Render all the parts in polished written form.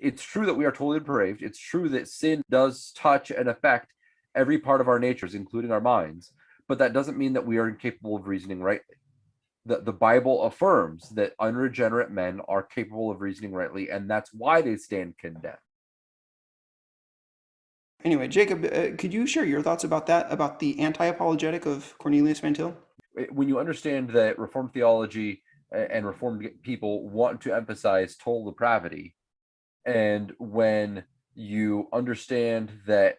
it's true that we are totally depraved. It's true that sin does touch and affect every part of our natures, including our minds, but that doesn't mean that we are incapable of reasoning rightly. The Bible affirms that unregenerate men are capable of reasoning rightly, and that's why they stand condemned. Anyway, Jacob, could you share your thoughts about that, about the anti-apologetic of Cornelius Van Til? When you understand that Reformed theology and Reformed people want to emphasize total depravity, and when you understand that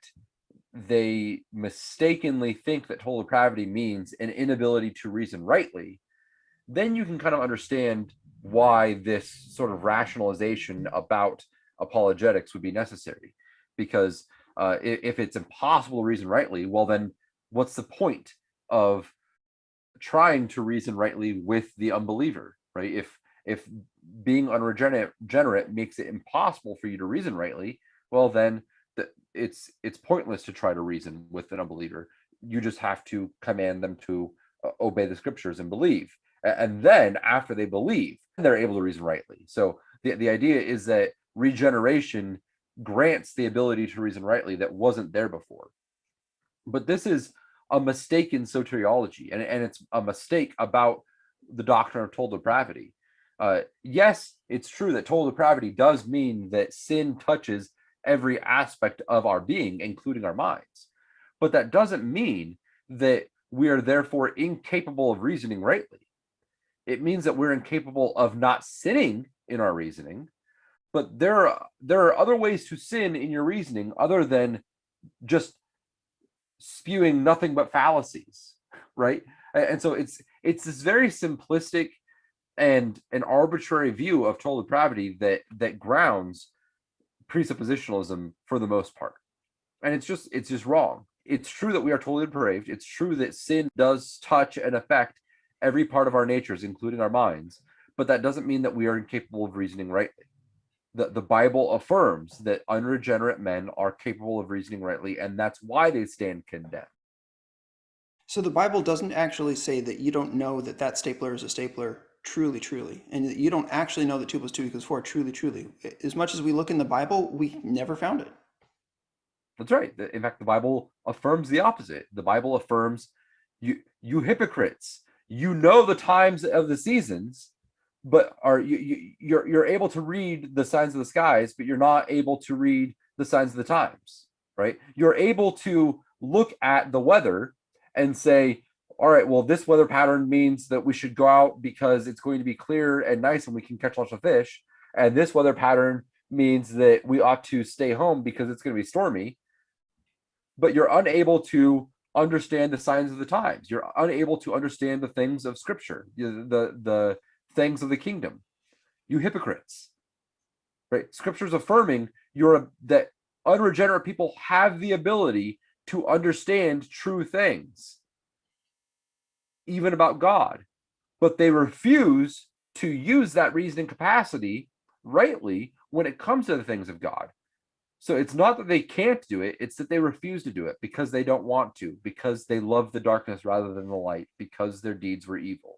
they mistakenly think that total depravity means an inability to reason rightly, then you can kind of understand why this sort of rationalization about apologetics would be necessary. Because if it's impossible to reason rightly, well, then what's the point of trying to reason rightly with the unbeliever, right? If being unregenerate makes it impossible for you to reason rightly, well, then it's pointless to try to reason with an unbeliever. You just have to command them to obey the scriptures and believe. And then after they believe, they're able to reason rightly. So the idea is that regeneration grants the ability to reason rightly that wasn't there before. But this is a mistake in soteriology, and it's a mistake about the doctrine of total depravity. Yes, it's true that total depravity does mean that sin touches every aspect of our being, including our minds. But that doesn't mean that we are therefore incapable of reasoning rightly. It means that we're incapable of not sinning in our reasoning, but there are other ways to sin in your reasoning other than just spewing nothing but fallacies, right? And so it's this very simplistic and an arbitrary view of total depravity that grounds presuppositionalism for the most part. And it's just wrong. It's true that we are totally depraved. It's true that sin does touch and affect every part of our natures, including our minds, but that doesn't mean that we are incapable of reasoning rightly. The Bible affirms that unregenerate men are capable of reasoning rightly, and that's why they stand condemned. So the Bible doesn't actually say that you don't know that that stapler is a stapler truly, and that you don't actually know that 2 + 2 = 4 truly. As much as we look in the Bible, we never found it. That's right. In fact, the Bible affirms the opposite. The Bible affirms, you hypocrites, you know the times of the seasons, but you're able to read the signs of the skies, but you're not able to read the signs of the times, right? You're able to look at the weather and say, all right, well, this weather pattern means that we should go out because it's going to be clear and nice and we can catch lots of fish. And this weather pattern means that we ought to stay home because it's going to be stormy. But you're unable to understand the signs of the times. You're unable to understand the things of Scripture, the things of the kingdom. You hypocrites, right? Scripture's affirming that unregenerate people have the ability to understand true things, even about God, but they refuse to use that reasoning capacity rightly when it comes to the things of God. So it's not that they can't do it, it's that they refuse to do it because they don't want to, because they love the darkness rather than the light, because their deeds were evil.